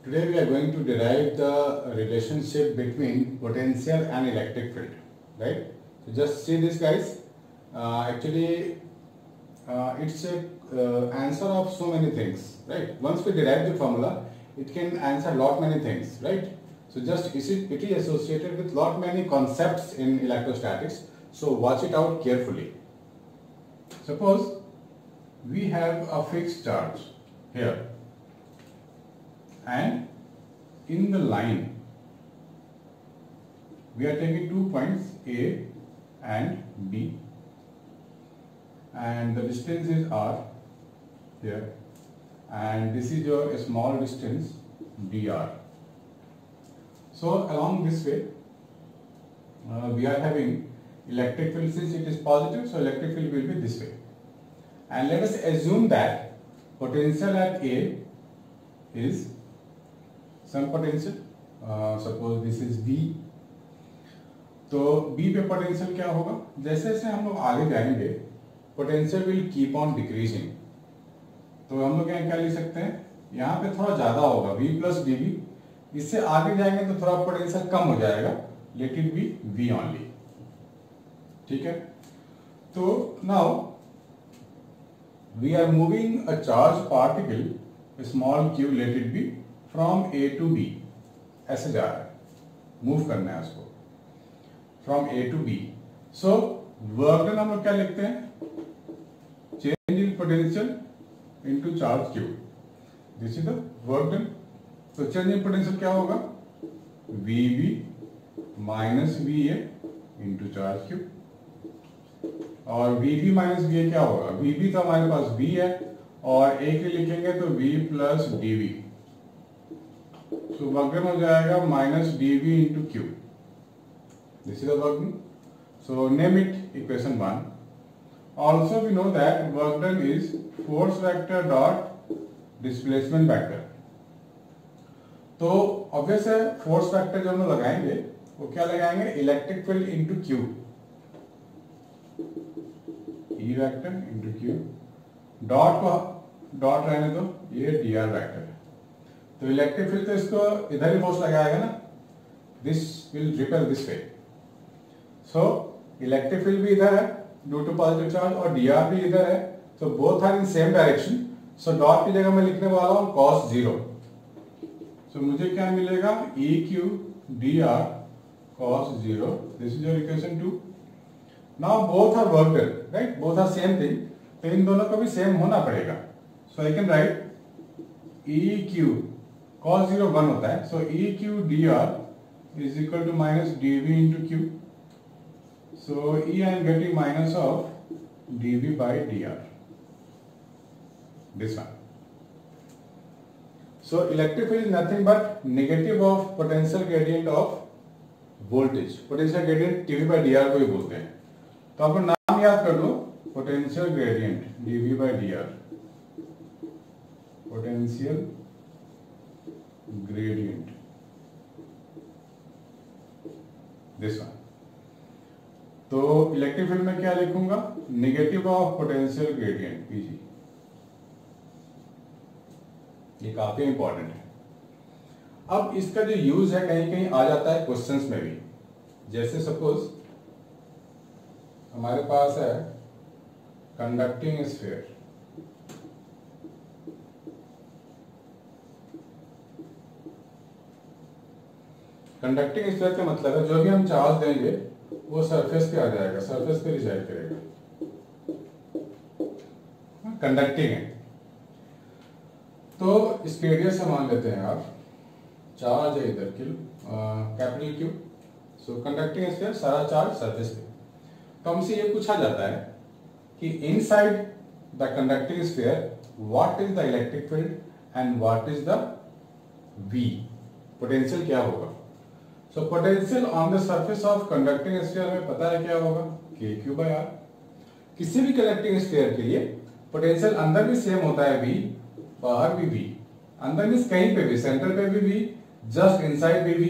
Today we are going to derive the relationship between potential and electric field, right? So just see this, guys. Actually, it's a answer of so many things, right? Once we derive the formula, it can answer lot many things, right? So just it is associated with lot many concepts in electrostatics. So watch it out carefully. Suppose we have a fixed charge here, and in the line we are taking 2 points A and B, and the distance is R here, and this is your small distance dr. So along this way we are having electric field. Since it is positive, so electric field will be this way, and let us assume that potential at A is some potential, suppose this is V. तो B पे potential क्या होगा? जैसे जैसे हम लोग आगे जाएंगे potential will keep on decreasing. तो हम लोग क्या लिख सकते हैं, यहाँ पे थोड़ा ज्यादा होगा V प्लस dV. इससे आगे जाएंगे तो थोड़ा पोटेंशियल कम हो जाएगा, let it be V only. ठीक है. तो now we are moving a charge particle small q, let it be from A to B. ऐसे जा रहा है, मूव करना है उसको from A to B. So work done हम लोग क्या लिखते हैं, change in potential into charge Q. This is the work done. तो चेंज इन पोटेंशियल क्या होगा, VB minus VA into charge Q. और VB माइनस VA क्या होगा, VB तो हमारे पास V है और A के लिखेंगे तो V प्लस dV. तो वर्क डन हो जाएगा minus dV into Q. This is the work done. So name it equation 1. Also we know that work done is force vector dot displacement vector. तो obvious है force vector जो हम लगाएंगे वो क्या लगाएंगे, electric field into Q. E vector into Q. Dot co dot रहने दो, ये dr वेक्टर है. तो इलेक्ट्रिक फील्ड तो इसको इधर ही फोर्स लगाएगा ना, this will repel this way. So electric field भी इधर है ड्यू टू पॉजिटिव चार्ज और dr भी इधर है. So both are in same direction. So dot की जगह मैं लिखने वाला हूं cos 0. सो मुझे क्या मिलेगा, EQ dr cos 0. This is your equation 2. Now both are work done, right, both are same thing. तो इन दोनों को भी सेम होना पड़ेगा. So I can write EQ cos 0 1 होता है. So EQ dr is equal to minus dV into Q. So E I am getting minus of dV by dr. This one. So electric field is nothing but negative of potential gradient of voltage. Potential gradient dV by dr को ही बोलते हैं. तो आपको नाम याद कर लो, potential gradient dV by dr. Potential gradient. This one. तो electric field में क्या लिखूंगा, negative of potential gradient PG. ये काफी इंपॉर्टेंट है. अब इसका जो यूज है कहीं कहीं आ जाता है क्वेश्चंस में भी. जैसे सपोज हमारे पास है कंडक्टिंग स्फीयर. कंडक्टिंग स्फीयर का मतलब है जो भी हम चार्ज देंगे वो सरफेस पे आ जाएगा, सरफेस पे रिसाइड करेगा. कंडक्टिंग है. तो इसके एरिया से मान लेते हैं आप, चार्ज है इधर कैपिटल Q. सो कंडक्टिंग स्फीयर, सारा चार्ज सरफेस पे. तो हमसे ये पूछा जाता है कि inside the conducting sphere what is the electric field and what is the V. Potential क्या होगा. So potential on the surface of conducting sphere हमें पता है क्या होगा, KQ by R. किसी भी conducting sphere के लिए पोटेंशियल अंदर भी सेम होता है V, बाहर भी V. अंदर मीन्स कहीं पे भी, सेंटर पे भी V, जस्ट इनसाइड भी V,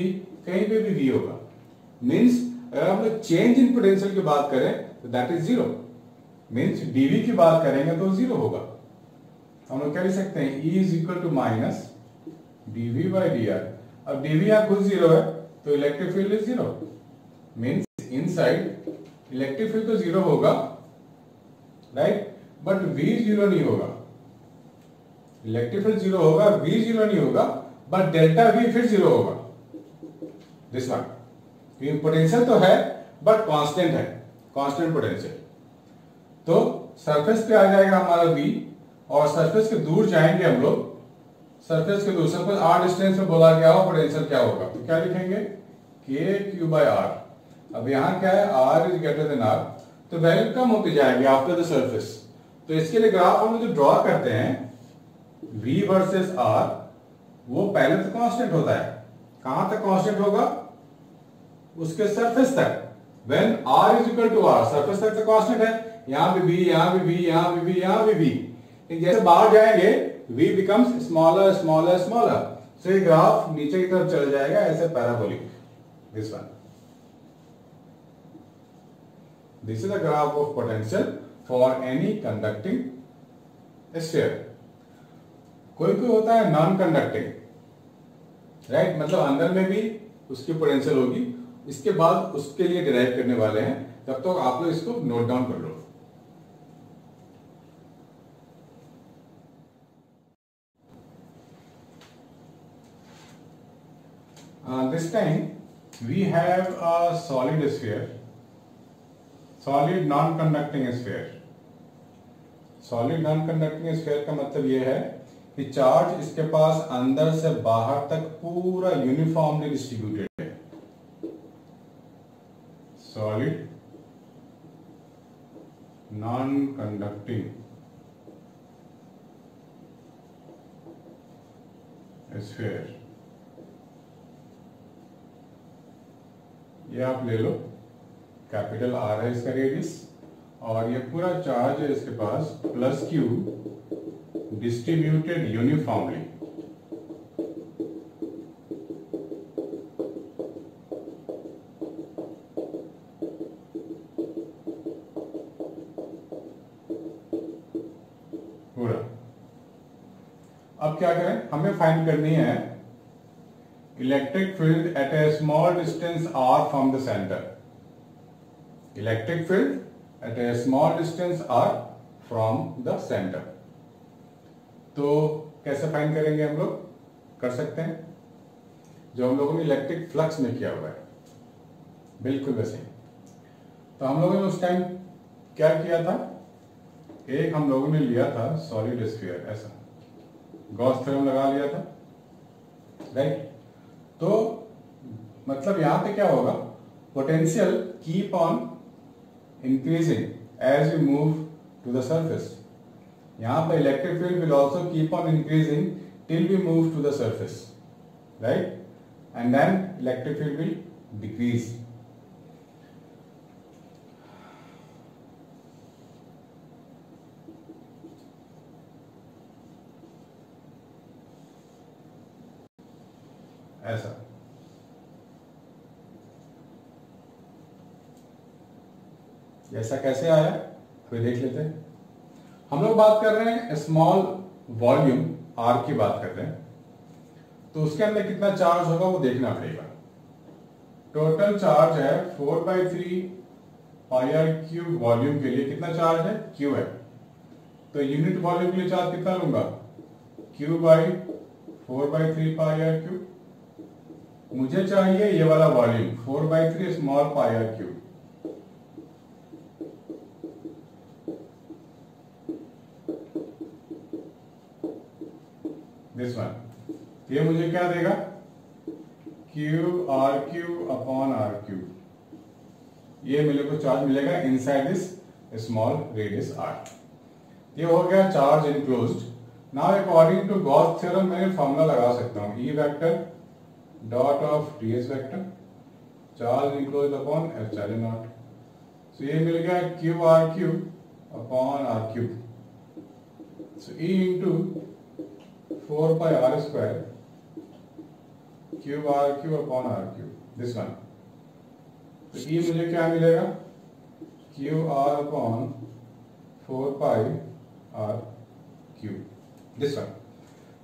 कहीं पे भी V होगा. मीन्स अगर हम लोग चेंज इन पोटेंशियल की बात करें तो दैट इज 0. मीन्स dV की बात करेंगे तो 0 होगा. हम लोग क्या लिख सकते हैं, E is equal to minus dv by dr। अब dv यहाँ खुद जीरो है तो electric field is zero, means inside electric field तो जीरो होगा, राइट, बट v जीरो नहीं होगा। इलेक्ट्रिक फील्ड जीरो होगा, v जीरो नहीं होगा, बट डेल्टा v फिर जीरो होगा। दिस वन पोटेंशियल तो है बट कांस्टेंट है, कांस्टेंट पोटेंशियल। तो सरफेस पे आ जाएगा हमारा v और सरफेस के दूर जाएंगे हम लोग, सरफेस के दूर सपोज r डिस्टेंस पे बोला गया हो पोटेंशियल क्या होगा, तो क्या लिखेंगे k q by r। अब यहाँ क्या है r is greater than r, तो वैल्यू कम होती जाएगी आफ्टर द सरफेस। तो इसके लिए ग्राफ हम जो ड्रॉ करते हैं v वर्सेस r, वो पहले तो कांस्टेंट होता है। कहां तक कांस्टेंट होगा, उसके सरफेस तक। When r is equal to r, surface तक तो कांस्टेंट है, यहां भी v, यहां भी v, यहां भी v, यहां भी v। लेकिन जैसे बाहर जाएंगे v becomes smaller smaller smaller, so ये ग्राफ नीचे की तरफ चल जाएगा ऐसे parabolic. This one, this is the graph of potential for any conducting sphere. कोई कोई होता है नॉन कंडक्टिंग, राइट, मतलब अंदर में भी उसकी पोटेंशियल होगी, इसके बाद उसके लिए डिराइव करने वाले हैं, तब तो आप लोग इसको नोट डाउन कर लो। This time we have a solid sphere, solid non-conducting sphere। Solid non conducting sphere का मतलब यह है कि चार्ज इसके पास अंदर से बाहर तक पूरा यूनिफॉर्मली डिस्ट्रीब्यूटेड है। सॉलिड नॉन कंडक्टिंग स्फीयर, ये आप ले लो, कैपिटल R है इसका रेडियस, और ये पूरा चार्ज है इसके पास प्लस Q डिस्ट्रीब्यूटेड यूनिफॉर्मली। पूरा। अब क्या करें, हमें फाइंड करनी है electric field at A small distance r from the centre. Electric field at A small distance r from the centre. तो कैसे फाइंड करेंगे हम लोग, कर सकते हैं जो हम लोगों ने इलेक्ट्रिक फ्लक्स में किया हुआ है, बिल्कुल वैसे। तो हम लोगों ने उस टाइम क्या किया था, एक हम लोगों ने लिया था सॉलिड स्फीयर, ऐसा गॉस थ्योरम लगा लिया था, राइट। तो मतलब यहां पे क्या होगा, potential keep on increasing as you move to the surface. यहां पे electric field will also keep on increasing till we move to the surface, right, and then electric field will decrease. ऐसा ऐसा कैसे आया, फिर देख लेते हैं। हम लोग बात कर रहे हैं स्मॉल वॉल्यूम R की बात कर रहे हैं, तो उसके अंदर कितना चार्ज होगा वो देखना पड़ेगा। टोटल चार्ज है 4/3 πr³ वॉल्यूम के लिए कितना चार्ज है, Q है। तो यूनिट वॉल्यूम के लिए चार्ज कितना लूंगा, Q/4/3 πr³। मुझे चाहिए ये वाला volume 4/3 small πr³। This one, ये मुझे क्या देगा, Q/r³/r³। ये मेरे को चार्ज मिलेगा inside this small radius r। ये हो गया charge enclosed. Now according to Gauss theorem मैं फॉर्मूला लगा सकता हूं, E vector dot of ds vector charge enclosed upon ε0। So ये मिल गया Q/r³/r³। So E into 4πr² Q/r³/r³, this one. तो E मुझे क्या मिलेगा, QR/4πr³, दिस वन।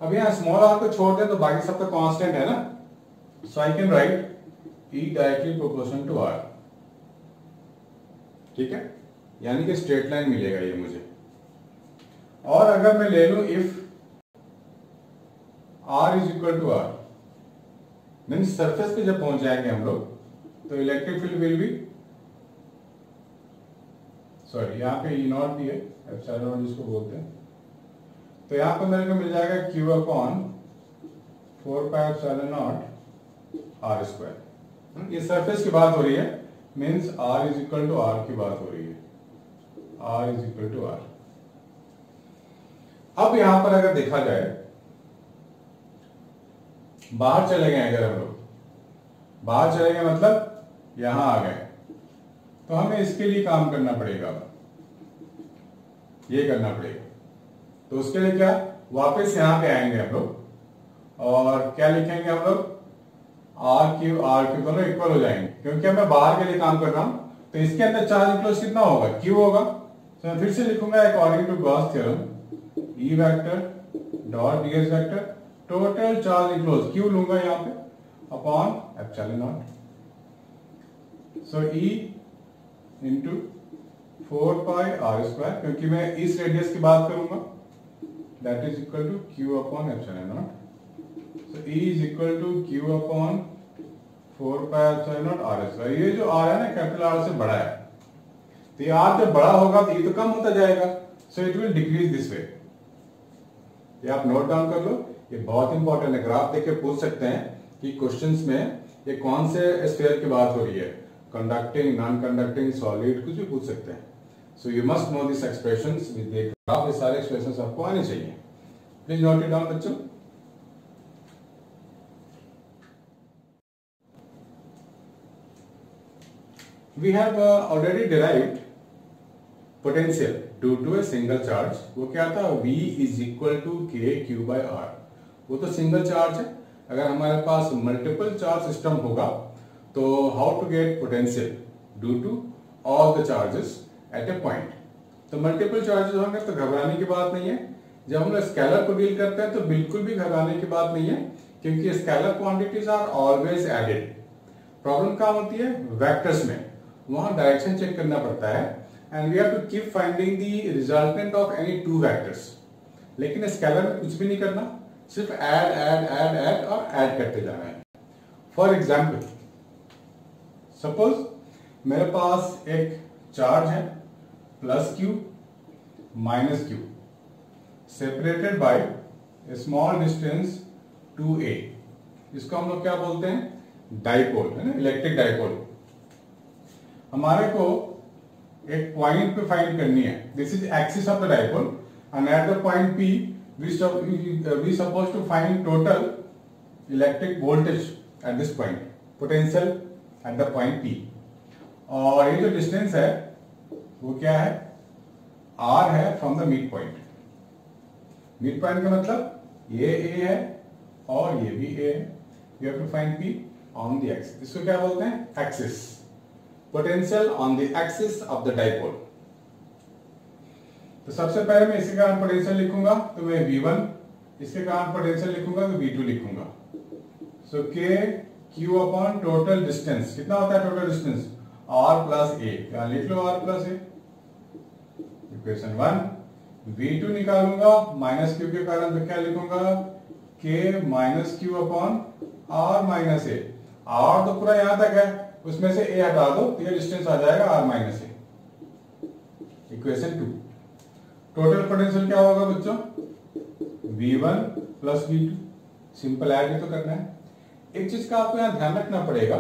अब यहाँ स्मॉल आर को छोड़ दें तो बाकी सब तो कांस्टेंट है ना, so I can write E directly proportional to R। ठीक है, यानी कि स्ट्रेट लाइन मिलेगा ये मुझे। और अगर मैं ले लूं if R is equal to R, mean surface पे जब पहुंच जाएंगे हम लोग तो electric field will be, sorry यहाँ पे E नॉट भी है, एप्सिलॉन नॉट जिसको बोलते हैं, तो यहाँ पर मेरे को मिल जाएगा Q upon 4 pi epsilon naught R square. ये सरफेस की बात हो रही है, means R is equal to R की बात हो रही है, R is equal to R। अब यहां पर अगर देखा जाए, बाहर चले गए, अगर हम लोग बाहर चले गए मतलब यहां आ गए, तो हमें इसके लिए काम करना पड़ेगा, ये करना पड़ेगा। तो उसके लिए क्या, वापस यहां पे आएंगे हम लोग और क्या लिखेंगे हम लोग, R क्यू दोनों इक्वल हो जाएंगे, क्योंकि अब मैं बाहर के लिए काम कर रहा हूं, तो इसके अंदर चार्ज इनक्लोज कितना होगा, Q होगा। तो मैं फिर से लिखूंगा according to Gauss theorem, E vector dot ds vector total charge enclose Q लूंगा यहाँ पे upon epsilon not, so E into 4 pi R square, क्योंकि मैं इस रेडियस की बात करूंगा, that is equal to Q upon epsilon not. So E is equal to Q upon 4 pi epsilon naught R square. ये जो R है ना कैपिटल R से बड़ा है, तो ये R जब बड़ा होगा तो ये तो कम होता जाएगा, so it will decrease this way. ये आप नोट डाउन कर लो, ये बहुत इंपॉर्टेंट है। ग्राफ देख के पूछ सकते हैं कि क्वेश्चंस में ये कौन से स्फीयर की बात हो रही है, कंडक्टिंग, नॉन कंडक्टिंग, सॉलिड, कुछ भी पूछ सकते हैं। So you must know this expressions with the graph. ये सारे एक्सप्रेशंस आपको आने चाहिए, प्लीज नोट इट डाउन बच्चों। We have already derived potential due to a single charge। वो क्या था, V is equal to K Q by R। वो तो सिंगल चार्ज है। अगर हमारे पास मल्टीपल चार्ज सिस्टम होगा तो how to get potential due to all the charges at a point. तो मल्टीपल चार्जेस होंगे तो घबराने की बात नहीं है। जब हम लोग स्केलर को डील करते हैं तो बिल्कुल भी घबराने की बात नहीं है, क्योंकि scalar quantities are always added. Problem कहाँ होती है, वेक्टर्स में, वहां डायरेक्शन चेक करना पड़ता है and we have to keep finding the resultant of any two vectors. लेकिन स्केलर में कुछ भी नहीं करना, सिर्फ ऐड ऐड ऐड ऐड और ऐड करते जाना है। फॉर एग्जाम्पल, सपोज मेरे पास एक चार्ज है plus Q minus Q separated by A small distance 2a। इसको हम लोग क्या बोलते हैं, डाइपोल, है ना, इलेक्ट्रिक डाइपोल। हमारे को एक पॉइंट पे फाइंड करनी है, this is axis of the dipole and at the point P we supposed to find total electric voltage at this point, potential at the point P। और ये जो डिस्टेंस है वो क्या है, R है from the mid point. Mid point का मतलब ये A है और ये भी A है। You have to find P on the axis। इसको क्या बोलते हैं, axis, potential on the axis of the dipole. तो सबसे पहले मैं इसके कारण पोटेंशियल लिखूंगा तो मैं V1, इसके कारण पोटेंशियल लिखूंगा तो V2 लिखूंगा। सो K Q upon total distance, कितना होता है total distance, R plus A, क्या लिख लो R plus A, equation 1। V2 निकालूंगा माइनस Q के कारण तो क्या लिखूंगा, K minus Q upon R minus A। R तो पूरा यहां तक है, उसमें से A हटा दो तो ये डिस्टेंस आ जाएगा R minus A, equation 2। Total potential क्या होगा बच्चों, V1 plus V2, simple add ही तो करना है। एक चीज का आपको यहाँ ध्यान रखना पड़ेगा,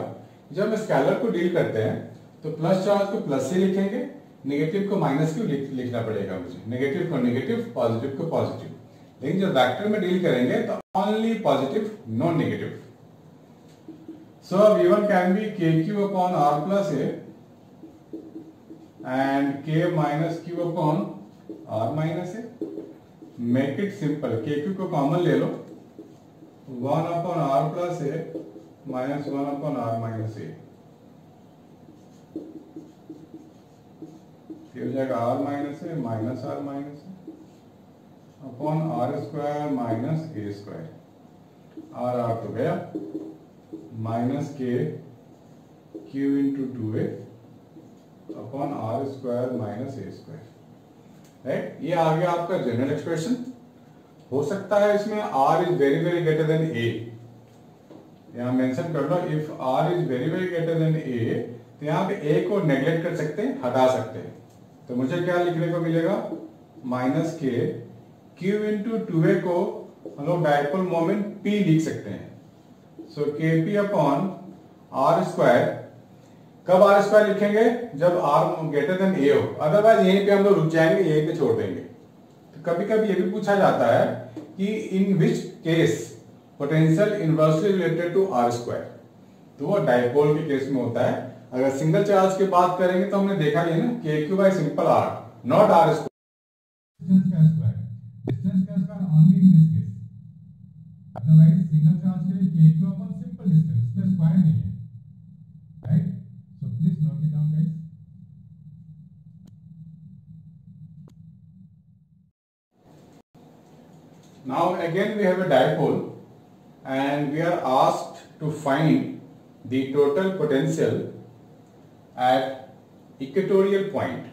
जब हम स्केलर को डील करते हैं तो प्लस चार्ज को प्लस से लिखेंगे, नेगेटिव को माइनस क्यों लिखना पड़ेगा मुझे, नेगेटिव को नेगेटिव, पॉजिटिव को पॉजिटिव। लेकिन जब वेक्टर में डील करेंगे तो only positive, non negative. So V1 can be KQ upon R plus A and K minus Q upon R minus A। Make it simple, KQ को common ले लो, 1 upon R plus A minus 1 upon R minus A, ये हो जाएगा R minus A minus R minus A। Upon R square minus A square, R तो गया, minus K Q into 2a upon R square minus A square, right. ये आ गया आपका general expression. हो सकता है इसमें r is very very greater than a, यहाँ मेंशन कर लो, if r is very very greater than a, तो यहाँ पे a को नेग्लेक्ट कर सकते हैं, हटा सकते हैं। तो मुझे क्या लिखने को मिलेगा, minus K Q into 2a को हम लोग डायपोल मोमेंट p लिख सकते हैं। सो के पी अपॉन आर स्क्वायर, कब आर स्क्वायर लिखेंगे, जब r ग्रेटर देन a हो, अदरवाइज यहीं पे हम लोग रुक जाएंगे, यहीं पे छोड़ देंगे। तो कभी कभी ये भी पूछा जाता है कि in which case potential inversely related to R square, तो वो डायपोल के केस में होता है। अगर सिंगल चार्ज की बात करेंगे तो हमने देखा ही है ना, K Q by simple R, not R square, distance का square only in this case, otherwise single charge के लिए K Q upon simple distance, पे स्क्वायर नहीं है, right. So please note it down guys. Now again we have a dipole and we are asked to find the total potential at equatorial point।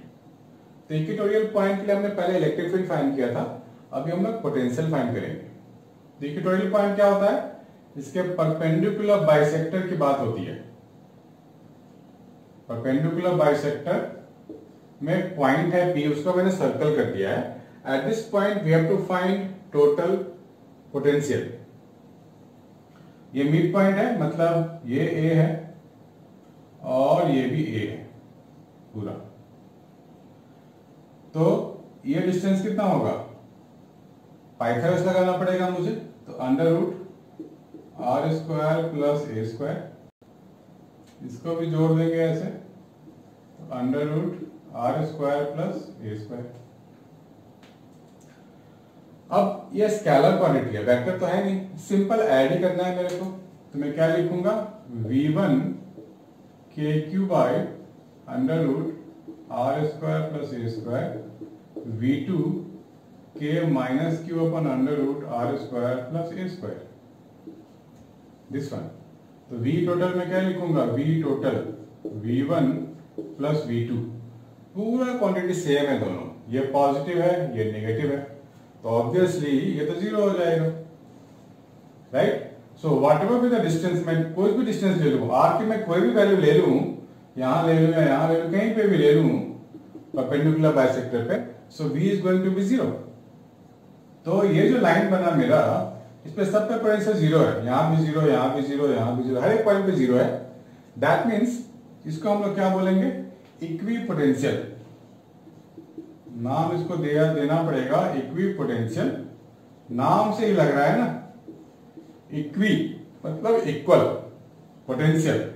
तो equatorial point के लिए हमने पहले electric field find किया था, अभी हम लोग पोटेंशियल फाइंड करेंगे। तो इक्वेटोरियल पॉइंट क्या होता है, इसके परपेंडिकुलर बाइसेक्टर की बात होती है। परपेंडिकुलर बाइसेक्टर में पॉइंट है P, उसको मैंने सर्कल कर दिया है। At this point we have to find total potential. ये मिड पॉइंट है, मतलब ये A है और ये भी A है पूरा। तो ये डिस्टेंस कितना होगा, पाइथागोरस लगाना पड़ेगा मुझे, तो under root R square plus A square, इसको भी जोड़ देंगे ऐसे, तो under root R square plus A square. अब ये स्केलर क्वांटिटी है, वेक्टर तो है नहीं, सिंपल ऐड ही करना है मेरे को। तो मैं क्या लिखूंगा, v1 K Q by under root R square plus A square, v2 K minus Q upon under root R square plus A square, this one. तो v टोटल में क्या लिखूंगा, v total v1 plus v2, पूरा quantity same है दोनों, ये positive है ये नेगेटिव है, तो ऑब्वियसली ये तो जीरो हो जाएगा, right. So what ever be the distance, मैं कोई भी डिस्टेंस ले लूं, आर की मैं कोई भी वैल्यू ले लूं, यहां ले लूं या यहां ले लूं, कहीं पे भी ले लूं परपेंडिकुलर बाइसेक्टर पे, so v is going to be zero. तो ये जो लाइन बना मेरा, इस पे सब पे पोटेंशियल जीरो है, यहां भी जीरो, यहां भी जीरो, यहां भी जीरो, हर एक पॉइंट पे जीरो है। दैट मीन्स इसको हम लोग क्या बोलेंगे, इक्वी पोटेंशियल। नाम इसको देना पड़ेगा इक्वी पोटेंशियल, नाम से ही लग रहा है ना, इक्वी मतलब equal potential,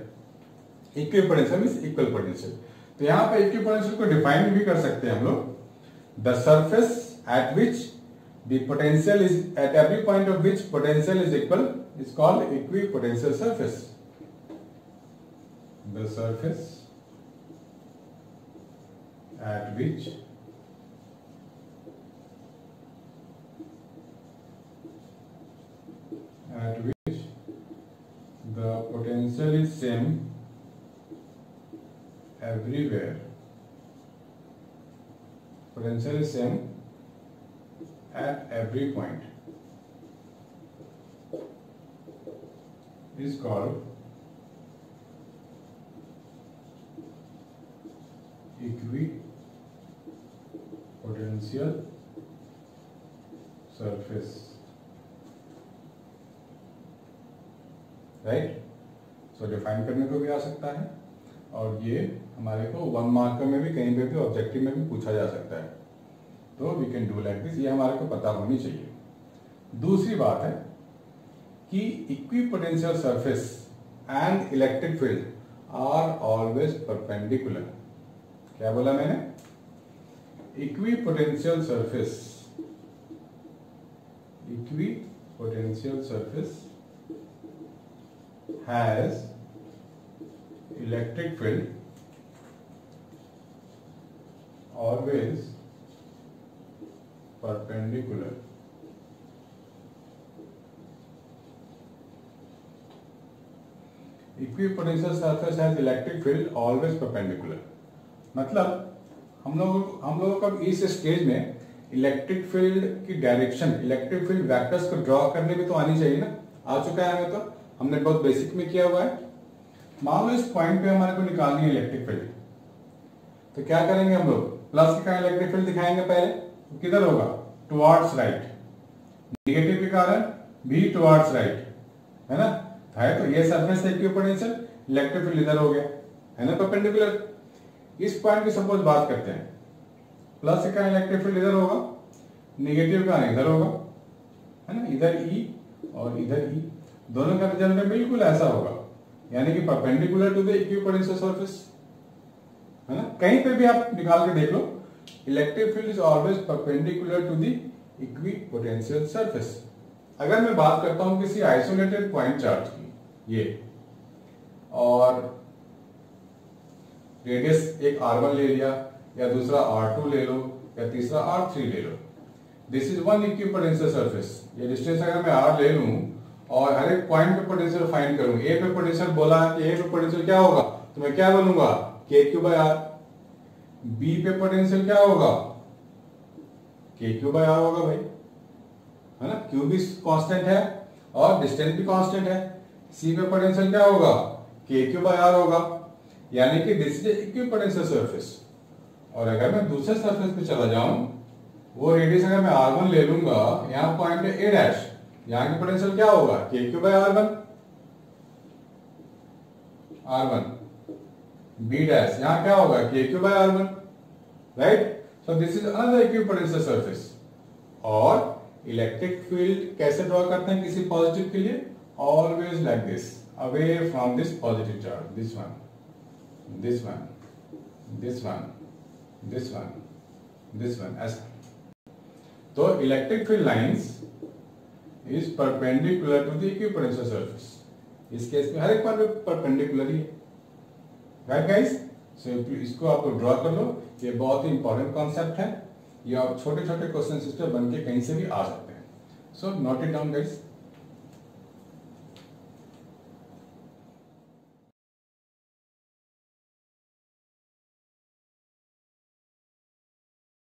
equi potential means equal potential. तो यहां पे इक्वी पोटेंशियल को डिफाइन भी कर सकते हैं हम लोग, the surface at which the potential is at every point of which potential is equal is called equi potential surface. The surface at which the potential is same everywhere, potential is same at every point, is called equipotential surface, right. So define करने को भी आ सकता है, और ये हमारे को 1 mark में भी कहीं पे भी ऑब्जेक्टिव में भी पूछा जा सकता है, तो we can do like this, ये हमारे को पता होनी चाहिए। दूसरी बात है कि equipotential surface and electric field are always perpendicular. क्या बोला मैंने, equipotential surface, equipotential surface has electric field always perpendicular equipotential surface has electric field always perpendicular. मतलब हम लोगों को इस स्टेज में इलेक्ट्रिक फील्ड की डायरेक्शन, इलेक्ट्रिक फील्ड वेक्टर्स को ड्रॉ करने भी तो आनी चाहिए ना। आ चुका है हमें, तो हमने बहुत बेसिक में किया हुआ है। मान लो इस पॉइंट पे हमारे को निकालनी है इलेक्ट्रिक फील्ड, तो क्या करेंगे हम लोग, प्लस के कारण इलेक्ट्रिक फील्ड दिखाएंगे पहले, तो किधर होगा, टुवर्ड्स राइट। नेगेटिव के कारण भी टुवर्ड्स राइट, है ना, है तो ये सरफेस इक्विपोटेंशियल, इलेक्ट्रिक फील्ड इधर हो गया, है ना, परपेंडिकुलर। इस पॉइंट की सपोज बात करते हैं, प्लस का इलेक्ट्रिक फील्ड इधर होगा, नेगेटिव का इधर होगा, है ना, इधर ई और इधर ई, दोनों का रिजल्ट बिल्कुल ऐसा होगा, यानी कि perpendicular to the equipotential surface, है ना। कहीं पे भी आप निकाल के देख लो, electric field is always perpendicular to the equipotential surface. अगर मैं बात करता हूं किसी आइसोलेटेड पॉइंट चार्ज की, ये और रेडियस एक r1 ले लिया, या दूसरा r2 ले लो, या तीसरा r3 ले लो, this is one equipotential surface. ये डिस्टेंस अगर मैं r ले लूं और हर एक पॉइंट पे पोटेंशियल फाइंड करूं, ए पे पोटेंशियल बोला है कि ए पे पोटेंशियल क्या होगा, तो मैं क्या बोलूंगा, KQ/R। बी पे पोटेंशियल क्या होगा, KQ/R होगा भाई, है ना, Q भी कांस्टेंट है और डिस्टेंस भी कांस्टेंट है। सी पे पोटेंशियल क्या होगा, KQ/R होगा, यानी कि दिस इज इक्विपोटेंशियल सरफेस। और अगर मैं दूसरे सरफेस पे चला जाऊं, वो रेडियस अगर मैं r1 ले लूंगा, यहां पॉइंट है a', यहां की पोटेंशियल क्या होगा, KQ/R1, R1 b', यहां क्या होगा, KQ/R1, right. So this is another equipotential surface. और इलेक्ट्रिक फील्ड कैसे ड्रॉ करते हैं किसी पॉजिटिव के लिए, always like this, away from this positive charge, this one, this one, this one, this one, this one, ऐसा। तो electric field lines is perpendicular to the equipotential surface. इस case में हर एक पर परपेंडिकुलर ही है, राइट गाइस। सो इसको आप ड्रॉ कर लो, ये बहुत ही इंपॉर्टेंट कॉन्सेप्ट है, ये आप छोटे छोटे क्वेश्चन सिस्टम बन के कहीं से भी आ सकते हैं। So note it down guys.